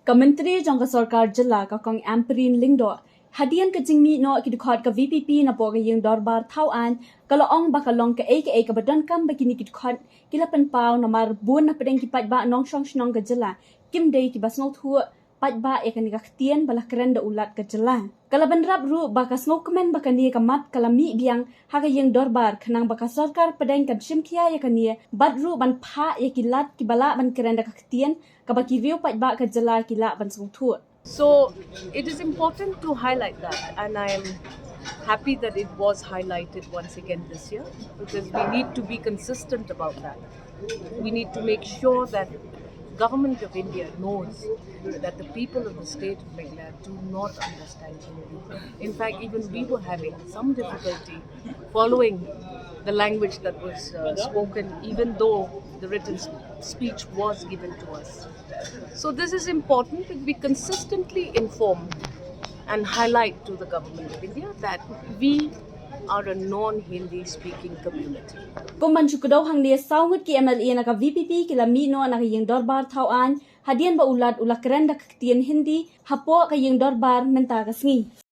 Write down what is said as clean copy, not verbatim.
Kementeri jangka sarkar jela kakang Ampareen lingdo hadian ke jingmi no ki dukhat ka VPP na po yung dorbar tauan kalau ong bakalong ke ka badan kam bakini ki dukhat kilapan pau na mar bun na pedeng ki patba nong shong shnong ka jela kim dei ki basnot hu patba kan ka Ktien bala keren da ulat ka jela kalaban rap ru baka Sngewkmen baka ni ka mat kalami biang haga yung dorbar kanang baka sarkar pedeng kan shimkia ya kania badru ban pha ya kilat ki bala ban keren da ka Ktien kabaki view patba ka jela kila ban sung thu. So it is important to highlight that, and I am happy that it was highlighted once again this year, because we need to be consistent about that. We need to make sure that Government of India knows that the people of the state of Meghalaya do not understand Hindi. In fact, even we were having some difficulty following the language that was spoken, even though the written speech was given to us. So this is important that we consistently inform and highlight to the Government of India that we are a non-Hindi speaking community. Kung manchukudaw hang liya saungut ki MLA naka VPP kila mino naka yung dorbar tauan hadian ba ulat ulak keren da Ktien Hindi hapo kayong dorbar menta kasngi.